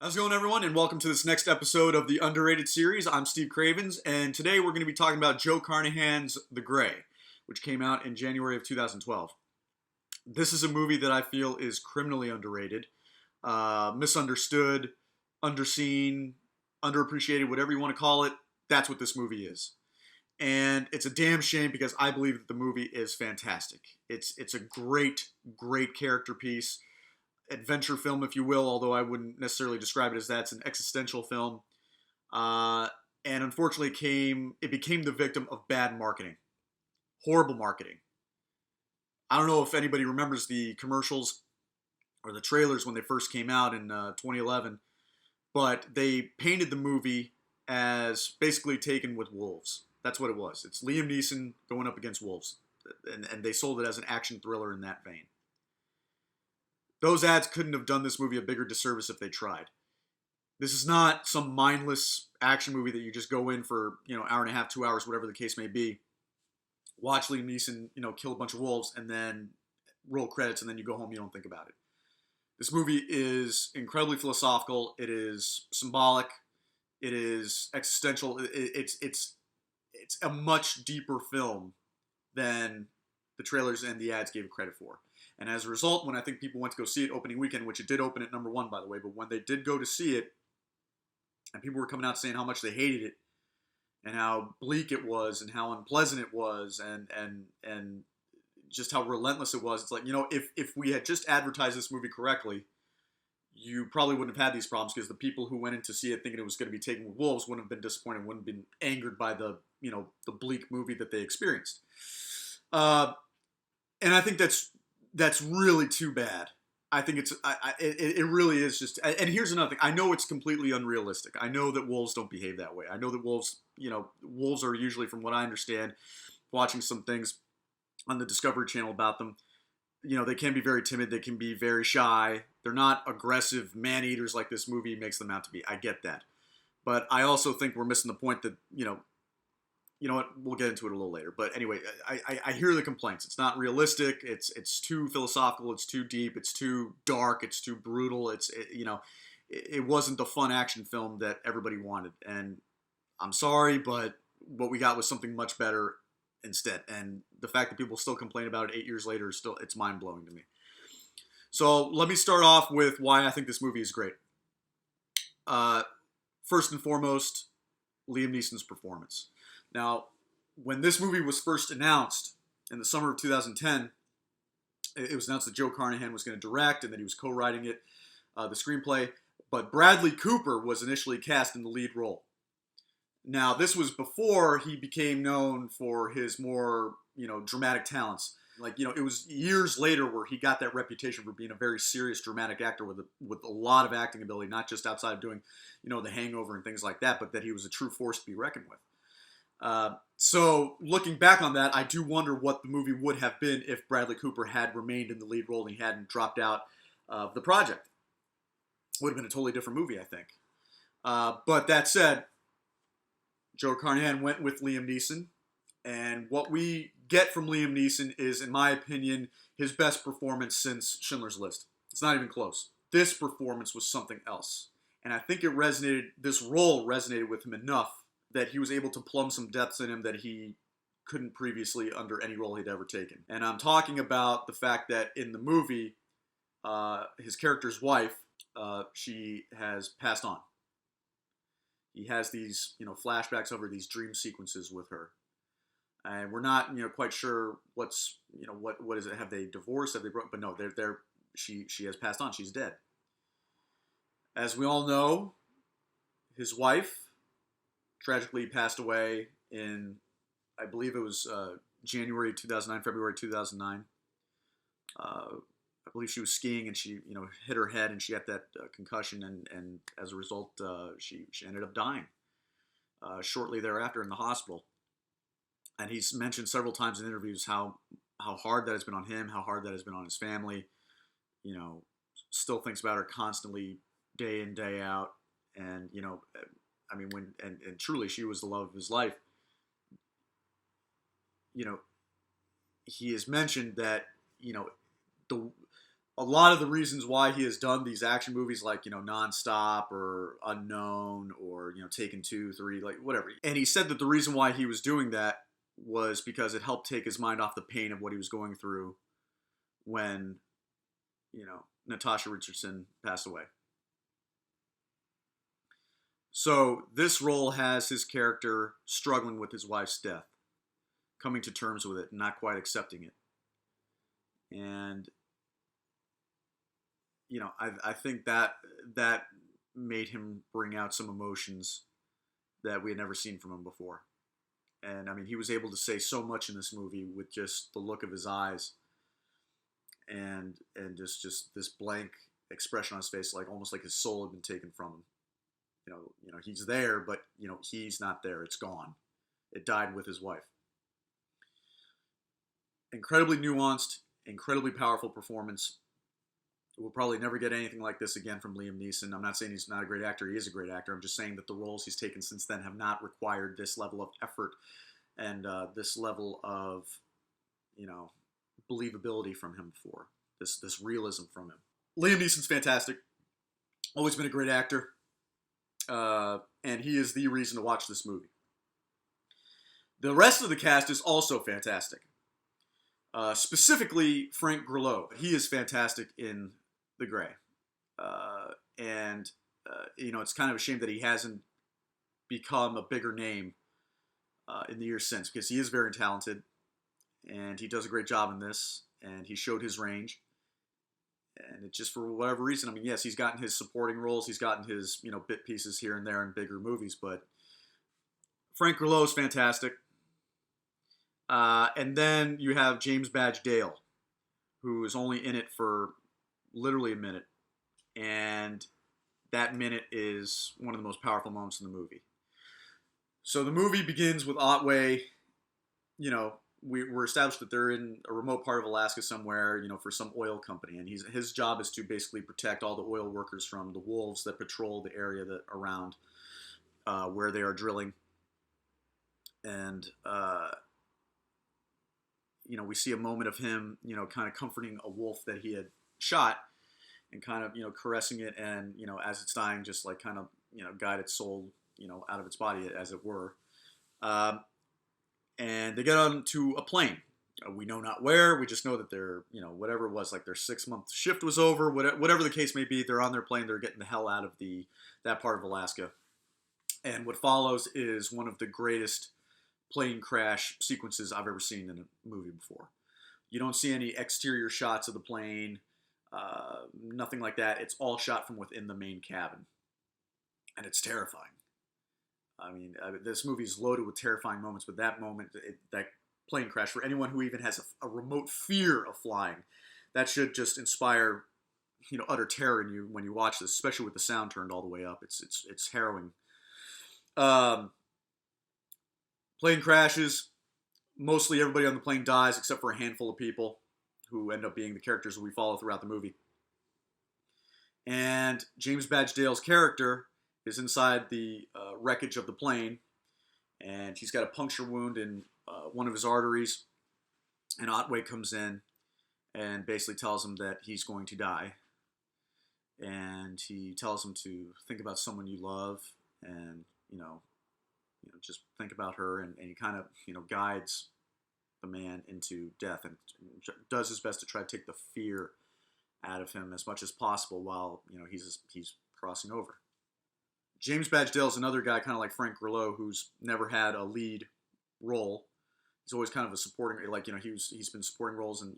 How's it going, everyone? And welcome to this next episode of the Underrated series. I'm Steve Cravens, and today we're going to be talking about Joe Carnahan's The Grey, which came out in January of 2012. This is a movie that I feel is criminally underrated, misunderstood, underseen, underappreciated, whatever you want to call it. That's what this movie is. And it's a damn shame because I believe that the movie is fantastic. It's a great, great character piece. Adventure film, if you will, although I wouldn't necessarily describe it as that. It's an existential film. And unfortunately it became the victim of bad marketing. Horrible marketing. I don't know if anybody remembers the commercials or the trailers when they first came out in 2011, but they painted the movie as basically Taken with wolves. That's what it was. It's Liam Neeson going up against wolves. And they sold it as an action thriller in that vein. Those ads couldn't have done this movie a bigger disservice if they tried. This is not some mindless action movie that you just go in for, hour and a half, 2 hours, whatever the case may be. Watch Liam Neeson, kill a bunch of wolves and then roll credits and then you go home, you don't think about it. This movie is incredibly philosophical. It is symbolic. It is existential. It's a much deeper film than the trailers and the ads gave it credit for. And as a result, when I think people went to go see it opening weekend, which it did open at number 1, by the way, but when they did go to see it, and people were coming out saying how much they hated it, and how bleak it was, and how unpleasant it was, and just how relentless it was, it's like, if we had just advertised this movie correctly, you probably wouldn't have had these problems, because the people who went in to see it thinking it was going to be Taken with Wolves wouldn't have been disappointed, wouldn't have been angered by the bleak movie that they experienced. And I think that's really too bad. I think it really is just, and here's another thing. I know it's completely unrealistic. I know that wolves don't behave that way. I know that wolves are usually, from what I understand, watching some things on the Discovery Channel about them, they can be very timid. They can be very shy. They're not aggressive man-eaters like this movie makes them out to be. I get that. But I also think we're missing the point that, you know what? We'll get into it a little later. But anyway, I hear the complaints. It's not realistic. It's too philosophical. It's too deep. It's too dark. It's too brutal. It wasn't the fun action film that everybody wanted. And I'm sorry, but what we got was something much better instead. And the fact that people still complain about it 8 years later it's mind blowing to me. So let me start off with why I think this movie is great. First and foremost, Liam Neeson's performance. Now, when this movie was first announced in the summer of 2010, it was announced that Joe Carnahan was going to direct and that he was co-writing it, the screenplay. But Bradley Cooper was initially cast in the lead role. Now, this was before he became known for his more, dramatic talents. It was years later where he got that reputation for being a very serious dramatic actor with a lot of acting ability, not just outside of doing, The Hangover and things like that, but that he was a true force to be reckoned with. So looking back on that, I do wonder what the movie would have been if Bradley Cooper had remained in the lead role and he hadn't dropped out of the project. Would have been a totally different movie, I think. But that said, Joe Carnahan went with Liam Neeson, and what we get from Liam Neeson is, in my opinion, his best performance since Schindler's List. It's not even close. This performance was something else. And I think this role resonated with him enough that he was able to plumb some depths in him that he couldn't previously under any role he'd ever taken. And I'm talking about the fact that in the movie, his character's wife, she has passed on. He has these, flashbacks over these dream sequences with her. And we're not, quite sure what is it? Have they divorced? Have they broken? But no, she has passed on. She's dead. As we all know, his wife tragically passed away in, I believe it was January 2009, February 2009. I believe she was skiing and she, hit her head and she got that concussion and as a result, she ended up dying shortly thereafter in the hospital. And he's mentioned several times in interviews how hard that has been on him, how hard that has been on his family. Still thinks about her constantly, day in, day out, and and truly she was the love of his life. He has mentioned that the a lot of the reasons why he has done these action movies like, Nonstop or Unknown or, Taken 2, 3, like whatever. And he said that the reason why he was doing that was because it helped take his mind off the pain of what he was going through when, Natasha Richardson passed away. So this role has his character struggling with his wife's death, coming to terms with it, and not quite accepting it. And I think that made him bring out some emotions that we had never seen from him before. And I mean, he was able to say so much in this movie with just the look of his eyes and just this blank expression on his face, like almost like his soul had been taken from him. He's there, but he's not there. It's gone. It died with his wife. Incredibly nuanced, incredibly powerful performance. We'll probably never get anything like this again from Liam Neeson. I'm not saying he's not a great actor. He is a great actor. I'm just saying that the roles he's taken since then have not required this level of effort and this level of, believability from him before. This realism from him. Liam Neeson's fantastic. Always been a great actor. And he is the reason to watch this movie. The rest of the cast is also fantastic. Specifically, Frank Grillo. He is fantastic in The Grey. It's kind of a shame that he hasn't become a bigger name in the years since, because he is very talented, and he does a great job in this, and he showed his range. And it just, for whatever reason, I mean, yes, he's gotten his supporting roles, he's gotten his, bit pieces here and there in bigger movies, but Frank Grillo is fantastic. And then you have James Badge Dale, who is only in it for literally a minute. And that minute is one of the most powerful moments in the movie. So the movie begins with Otway. We're established that they're in a remote part of Alaska somewhere, for some oil company. And his job is to basically protect all the oil workers from the wolves that patrol the area around where they are drilling. And, we see a moment of him, kind of comforting a wolf that he had shot and kind of, caressing it and, as it's dying, just like kind of, guide its soul, out of its body, as it were. And they get onto a plane. We know not where. We just know that they're, whatever it was, like their 6-month shift was over. Whatever the case may be, they're on their plane. They're getting the hell out of that part of Alaska. And what follows is one of the greatest plane crash sequences I've ever seen in a movie before. You don't see any exterior shots of the plane, nothing like that. It's all shot from within the main cabin. And it's terrifying. I mean, this movie is loaded with terrifying moments, but that moment, that plane crash, for anyone who even has a remote fear of flying, that should just inspire, utter terror in you when you watch this, especially with the sound turned all the way up. It's harrowing. Plane crashes. Mostly everybody on the plane dies except for a handful of people who end up being the characters we follow throughout the movie. And James Badge Dale's character is inside the wreckage of the plane, and he's got a puncture wound in one of his arteries, and Otway comes in and basically tells him that he's going to die, and he tells him to think about someone you love, and just think about her, and he kind of guides the man into death and does his best to try to take the fear out of him as much as possible while he's crossing over. James Badge Dale is another guy, kind of like Frank Grillo, who's never had a lead role. He's always kind of a supporting, he's been supporting roles in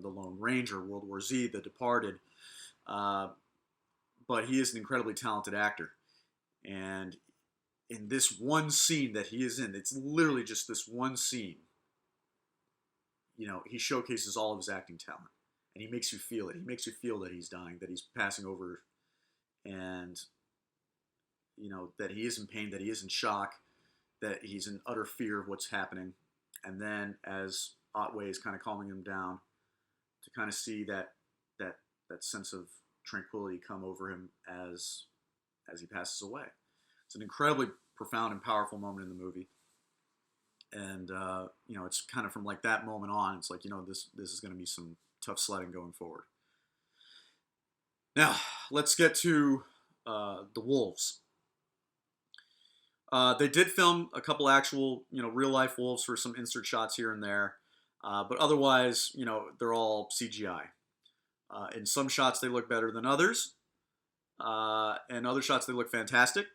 The Lone Ranger, World War Z, The Departed, but he is an incredibly talented actor. And in this one scene that he is in, it's literally just this one scene, he showcases all of his acting talent, and he makes you feel it. He makes you feel that he's dying, that he's passing over, and that he is in pain, that he is in shock, that he's in utter fear of what's happening. And then as Otway is kind of calming him down, to kind of see that sense of tranquility come over him as he passes away. It's an incredibly profound and powerful moment in the movie. And, it's kind of from like that moment on, it's like, this is going to be some tough sledding going forward. Now, let's get to the wolves. They did film a couple actual, real life wolves for some insert shots here and there, but otherwise, they're all CGI. In some shots, they look better than others, and other shots they look fantastic.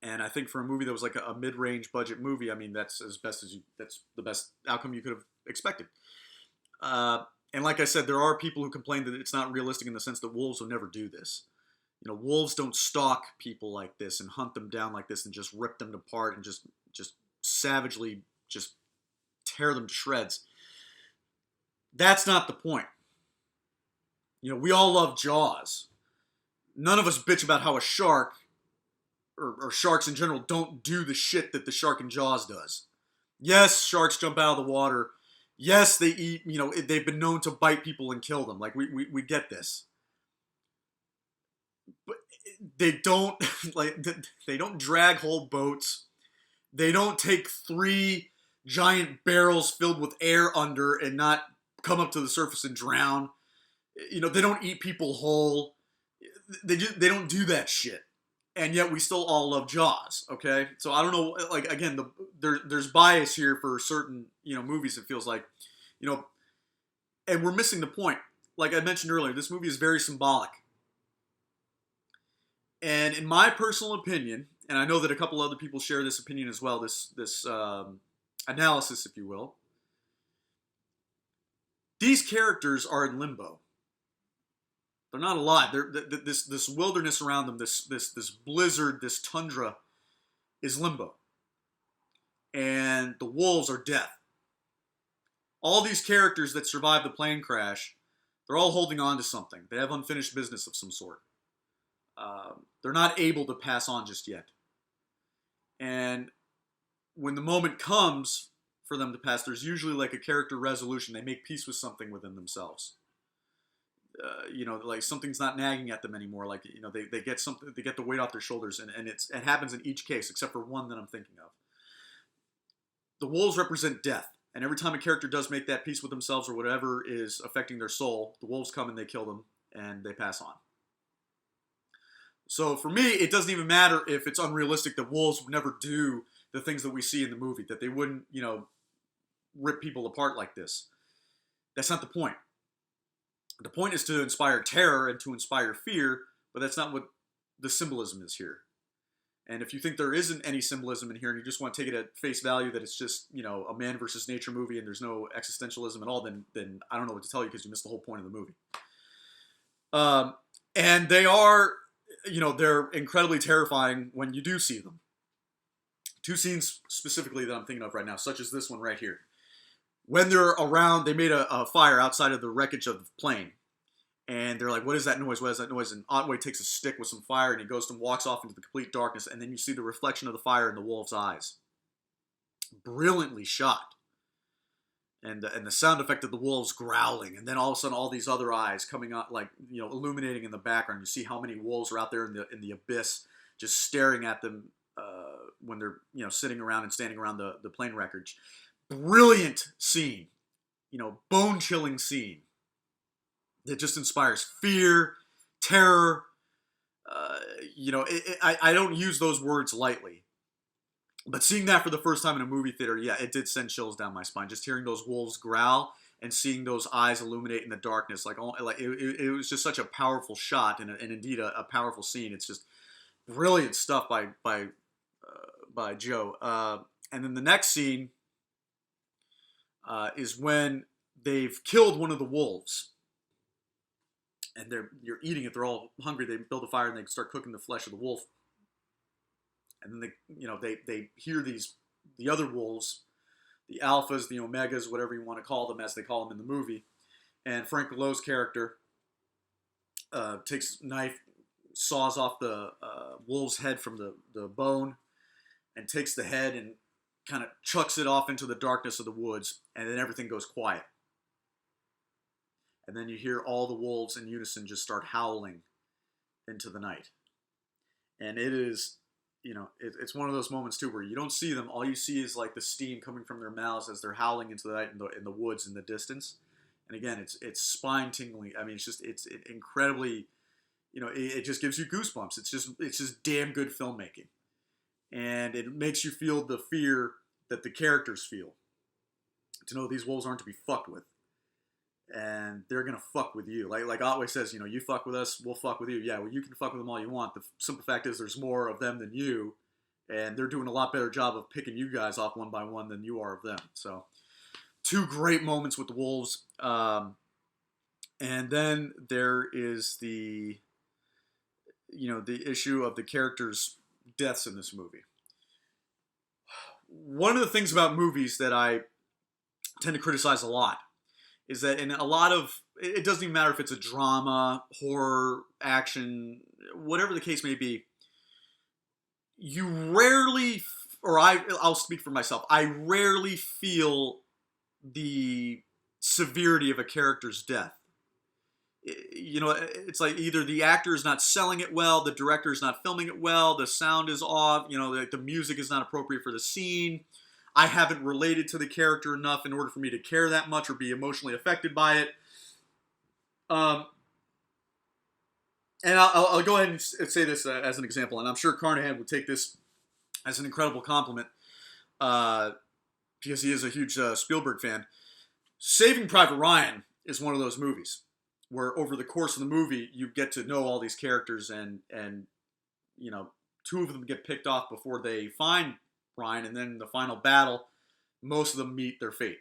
And I think for a movie that was like a mid-range budget movie, I mean, that's the best outcome you could have expected. And like I said, there are people who complain that it's not realistic in the sense that wolves will never do this. Wolves don't stalk people like this and hunt them down like this and just rip them apart and just savagely just tear them to shreds. That's not the point. We all love Jaws. None of us bitch about how a shark or sharks in general don't do the shit that the shark in Jaws does. Yes, sharks jump out of the water. Yes, they eat, they've been known to bite people and kill them. Like, we get this. But they don't, they don't drag whole boats. They don't take 3 giant barrels filled with air under and not come up to the surface and drown. They don't eat people whole. They don't do that shit. And yet we still all love Jaws, okay? So I don't know, again, there's bias here for certain, movies, it feels like, and we're missing the point. Like I mentioned earlier, this movie is very symbolic. And in my personal opinion, and I know that a couple other people share this opinion as well, this analysis, if you will, these characters are in limbo. They're not alive. This wilderness around them, this blizzard, this tundra, is limbo. And the wolves are death. All these characters that survived the plane crash, they're all holding on to something. They have unfinished business of some sort. They're not able to pass on just yet. And when the moment comes for them to pass, there's usually like a character resolution. They make peace with something within themselves. Like something's not nagging at them anymore. Like, they get something, they get the weight off their shoulders, and it happens in each case, except for one that I'm thinking of. The wolves represent death, and every time a character does make that peace with themselves or whatever is affecting their soul, the wolves come and they kill them, and they pass on. So for me, it doesn't even matter if it's unrealistic that wolves would never do the things that we see in the movie, that they wouldn't, rip people apart like this. That's not the point. The point is to inspire terror and to inspire fear, but that's not what the symbolism is here. And if you think there isn't any symbolism in here and you just want to take it at face value that it's just, a man versus nature movie and there's no existentialism at all, then I don't know what to tell you because you missed the whole point of the movie. And they are, they're incredibly terrifying when you do see them. 2 scenes specifically that I'm thinking of right now, such as this one right here. When they're around, they made a fire outside of the wreckage of the plane. And they're like, what is that noise? What is that noise? And Otway takes a stick with some fire and he goes and walks off into the complete darkness. And then you see the reflection of the fire in the wolf's eyes. Brilliantly shot. And the sound effect of the wolves growling. And then all of a sudden, all these other eyes coming out, like, illuminating in the background. You see how many wolves are out there in the abyss, just staring at them when they're, sitting around and standing around the plane wreckage. Brilliant scene, bone-chilling scene that just inspires fear, terror. I don't use those words lightly, but seeing that for the first time in a movie theater, yeah, it did send chills down my spine. Just hearing those wolves growl and seeing those eyes illuminate in the darkness, it was just such a powerful shot and indeed a powerful scene. It's just brilliant stuff by Joe. And then the next scene. Is when they've killed one of the wolves, and you're eating it. They're all hungry. They build a fire and they start cooking the flesh of the wolf. And then they hear the other wolves, the alphas, the omegas, whatever you want to call them, as they call them in the movie. And Frank Grillo's character takes a knife, saws off the wolf's head from the bone, and takes the head and kind of chucks it off into the darkness of the woods, and then everything goes quiet. And then you hear all the wolves in unison just start howling into the night. And it is, it's one of those moments too where you don't see them. All you see is like the steam coming from their mouths as they're howling into the night in the woods in the distance. And again, it's spine tingling. I mean, it's incredibly, it just gives you goosebumps. It's just damn good filmmaking, and it makes you feel the fear that the characters feel. To know these wolves aren't to be fucked with, and they're gonna fuck with you. Like Otway says, you fuck with us, we'll fuck with you. Yeah, well, you can fuck with them all you want. The simple fact is, there's more of them than you, and they're doing a lot better job of picking you guys off one by one than you are of them. So, two great moments with the wolves, and then there is the issue of the characters' deaths in this movie. One of the things about movies that I tend to criticize a lot is that in a lot of, it doesn't even matter if it's a drama, horror, action, whatever the case may be, you rarely, or I'll speak for myself, I rarely feel the severity of a character's death. It's like either the actor is not selling it well, the director is not filming it well, the sound is off, the music is not appropriate for the scene. I haven't related to the character enough in order for me to care that much or be emotionally affected by it. And I'll go ahead and say this as an example, and I'm sure Carnahan would take this as an incredible compliment because he is a huge Spielberg fan. Saving Private Ryan is one of those movies where over the course of the movie you get to know all these characters, and two of them get picked off before they find Ryan, and then in the final battle, most of them meet their fate,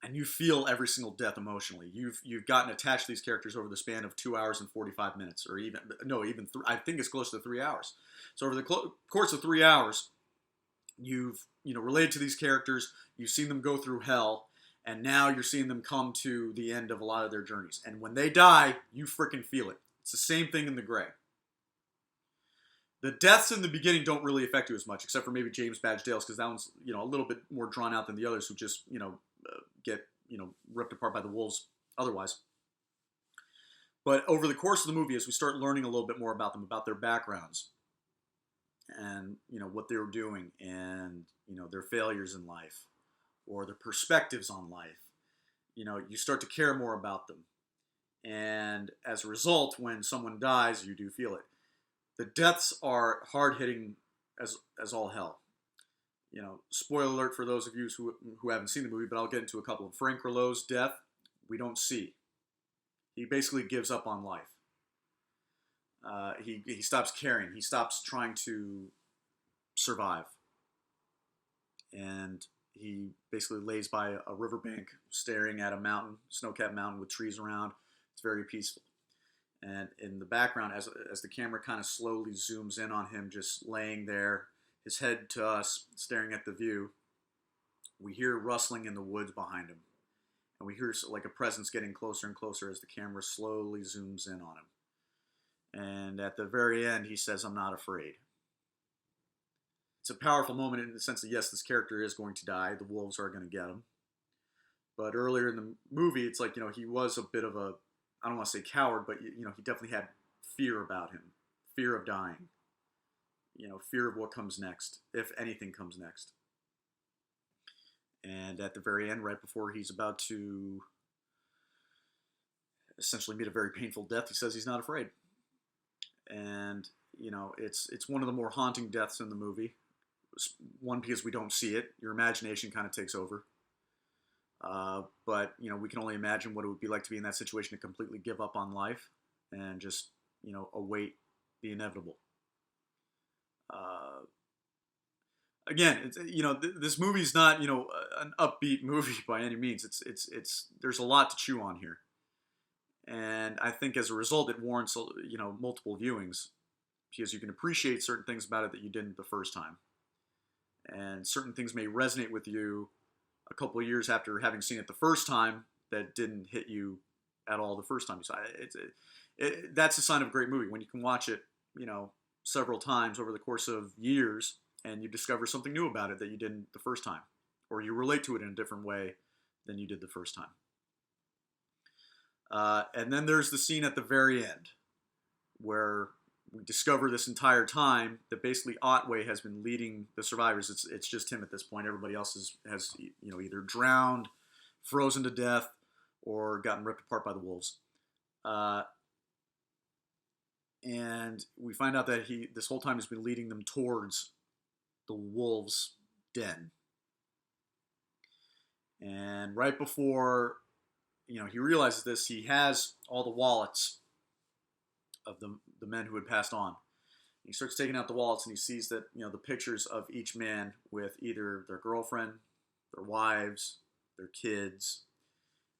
and you feel every single death emotionally. You've gotten attached to these characters over the span of 2 hours and 45 minutes, or I think it's close to 3 hours. So over the course of 3 hours, you've related to these characters, you've seen them go through hell, and now you're seeing them come to the end of a lot of their journeys. And when they die, you freaking feel it. It's the same thing in The Grey. The deaths in the beginning don't really affect you as much, except for maybe James Badge Dale's, because that one's a little bit more drawn out than the others who just get ripped apart by the wolves otherwise. But over the course of the movie, as we start learning a little bit more about them, about their backgrounds, and what they were doing, and their failures in life, or their perspectives on life, you start to care more about them. And as a result, when someone dies, you do feel it. The deaths are hard-hitting as all hell. Spoiler alert for those of you who haven't seen the movie, but I'll get into a couple of Frank Grillo's death. We don't see. He basically gives up on life. He stops caring. He stops trying to survive. And he basically lays by a riverbank staring at a mountain, snow-capped mountain with trees around. It's very peaceful. And in the background, as the camera kind of slowly zooms in on him just laying there, his head to us, staring at the view, we hear rustling in the woods behind him. And we hear like a presence getting closer and closer as the camera slowly zooms in on him. And at the very end, he says, "I'm not afraid." It's a powerful moment in the sense that, yes, this character is going to die. The wolves are going to get him. But earlier in the movie, it's like, he was a bit of a, I don't want to say coward, but he definitely had fear about him, fear of dying, fear of what comes next, if anything comes next. And at the very end, right before he's about to essentially meet a very painful death, he says he's not afraid. And it's one of the more haunting deaths in the movie. One, because we don't see it, your imagination kind of takes over. But we can only imagine what it would be like to be in that situation, to completely give up on life and just await the inevitable. Again, this movie's not an upbeat movie by any means. It's there's a lot to chew on here, and I think as a result it warrants multiple viewings, because you can appreciate certain things about it that you didn't the first time, and certain things may resonate with you a couple of years after having seen it the first time that didn't hit you at all the first time you saw it. That's a sign of a great movie when you can watch it, several times over the course of years, and you discover something new about it that you didn't the first time, or you relate to it in a different way than you did the first time. And then there's the scene at the very end where we discover this entire time that basically Otway has been leading the survivors. It's just him at this point. Everybody else has either drowned, frozen to death, or gotten ripped apart by the wolves. Uh, and we find out that he this whole time has been leading them towards the wolves' den. And right before he realizes this, he has all the wallets of the men who had passed on. He starts taking out the wallets, and he sees that the pictures of each man with either their girlfriend, their wives, their kids,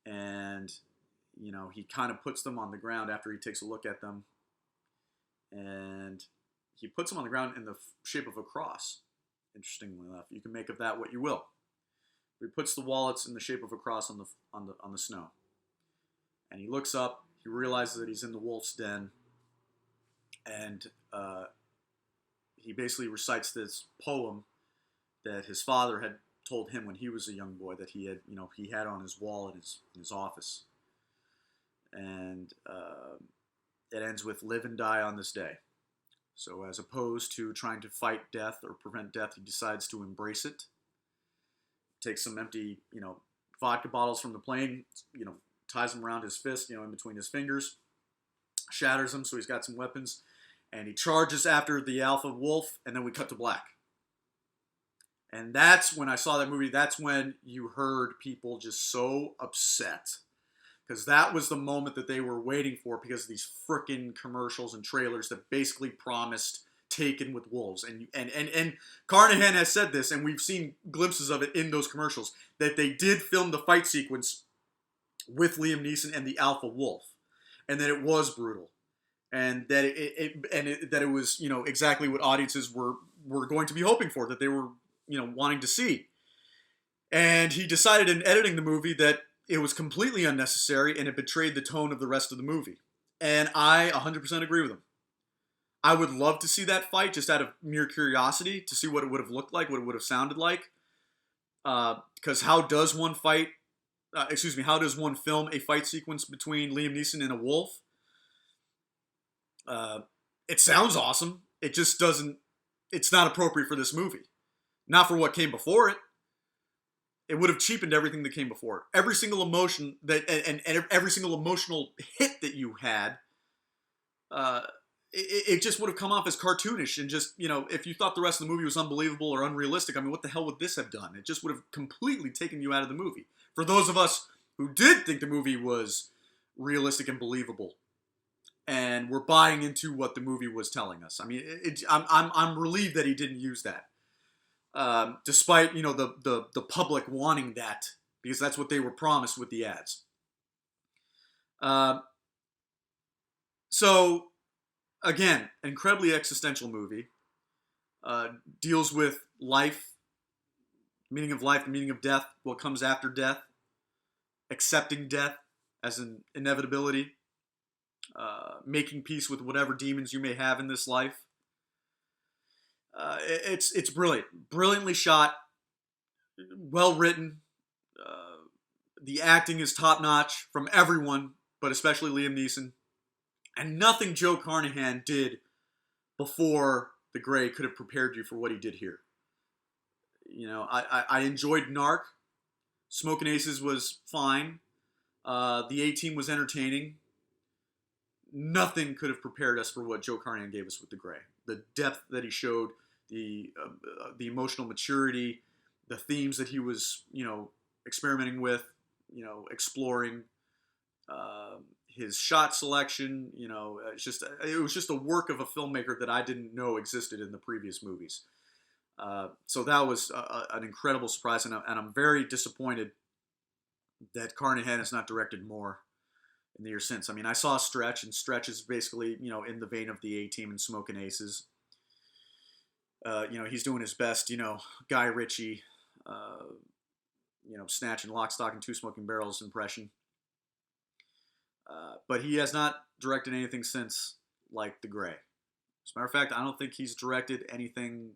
and he kind of puts them on the ground after he takes a look at them, and he puts them on the ground in the shape of a cross. Interestingly enough, you can make of that what you will. He puts the wallets in the shape of a cross on the snow, and he looks up. He realizes that he's in the wolf's den, and he basically recites this poem that his father had told him when he was a young boy that he had on his wall in his office, and it ends with "Live and die on this day." So as opposed to trying to fight death or prevent death, he decides to embrace it. Takes some empty, vodka bottles from the plane, ties them around his fist, in between his fingers, shatters them so he's got some weapons, and he charges after the alpha wolf, and then we cut to black. And that's when I saw that movie, that's when you heard people just so upset. Because that was the moment that they were waiting for because of these frickin' commercials and trailers that basically promised taken with wolves. And Carnahan has said this, and we've seen glimpses of it in those commercials, that they did film the fight sequence with Liam Neeson and the alpha wolf, and that it was brutal, and that it was exactly what audiences were going to be hoping for, that they were wanting to see. And he decided in editing the movie that it was completely unnecessary and it betrayed the tone of the rest of the movie. And I 100% agree with him. I would love to see that fight just out of mere curiosity to see what it would have looked like, what it would have sounded like. Because how does one film a fight sequence between Liam Neeson and a wolf? It sounds awesome. It just doesn't, it's not appropriate for this movie. Not for what came before it. It would have cheapened everything that came before it. Every single emotion and every single emotional hit that you had, it just would have come off as cartoonish, and just, if you thought the rest of the movie was unbelievable or unrealistic, I mean, what the hell would this have done? It just would have completely taken you out of the movie. For those of us who did think the movie was realistic and believable, and were buying into what the movie was telling us, I mean, I'm relieved that he didn't use that. Despite the public wanting that, because that's what they were promised with the ads. So again, incredibly existential movie. Deals with life, meaning of life, the meaning of death, what comes after death, accepting death as an inevitability, making peace with whatever demons you may have in this life. It's brilliant, brilliantly shot, well written. The acting is top notch from everyone, but especially Liam Neeson. And nothing Joe Carnahan did before The Grey could have prepared you for what he did here. I enjoyed Narc. Smoking Aces was fine. The A-Team was entertaining. Nothing could have prepared us for what Joe Carnahan gave us with The Grey. The depth that he showed, the emotional maturity, the themes that he was, experimenting with, exploring, his shot selection, it was just a work of a filmmaker that I didn't know existed in the previous movies. So that was an incredible surprise, and I'm very disappointed that Carnahan has not directed more in the years since. I mean, I saw Stretch, and Stretch is basically, in the vein of the A-Team and Smoking Aces. He's doing his best, Guy Ritchie, Snatch and Lock, Stock, and Two Smoking Barrels impression. But he has not directed anything since, like The Grey. As a matter of fact, I don't think he's directed anything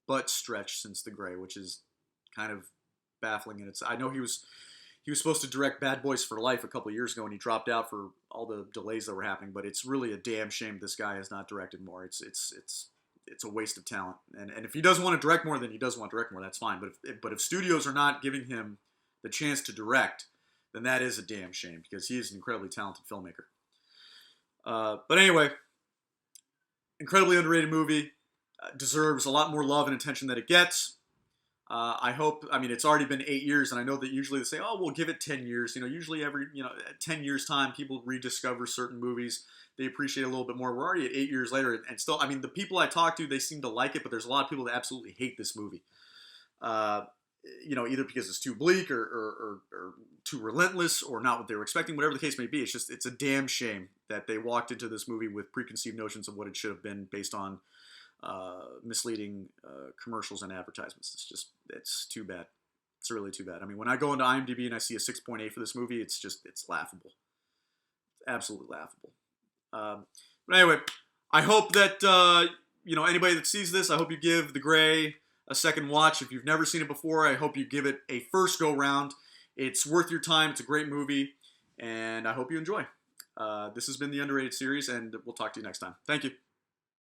but Stretch since The Grey, which is kind of baffling. And I know he was supposed to direct Bad Boys for Life a couple of years ago, and he dropped out for all the delays that were happening. But it's really a damn shame this guy has not directed more. It's a waste of talent. And if he doesn't want to direct more, then he doesn't want to direct more. That's fine. But if studios are not giving him the chance to direct, then that is a damn shame because he is an incredibly talented filmmaker. But anyway, incredibly underrated movie. Deserves a lot more love and attention than it gets. I hope, I mean, it's already been 8 years, and I know that usually they say, oh, we'll give it 10 years. Usually every, at 10 years' time, people rediscover certain movies. They appreciate it a little bit more. We're already at 8 years later, and still, I mean, the people I talk to, they seem to like it, but there's a lot of people that absolutely hate this movie. Either because it's too bleak or too relentless or not what they were expecting, whatever the case may be. It's a damn shame that they walked into this movie with preconceived notions of what it should have been based on misleading commercials and advertisements. It's too bad. It's really too bad. I mean, when I go into IMDb and I see a 6.8 for this movie, it's laughable. It's absolutely laughable. But anyway, I hope that, anybody that sees this, I hope you give The Grey a second watch. If you've never seen it before, I hope you give it a first go round. It's worth your time. It's a great movie, and I hope you enjoy. This has been the Underrated series, and we'll talk to you next time. Thank you.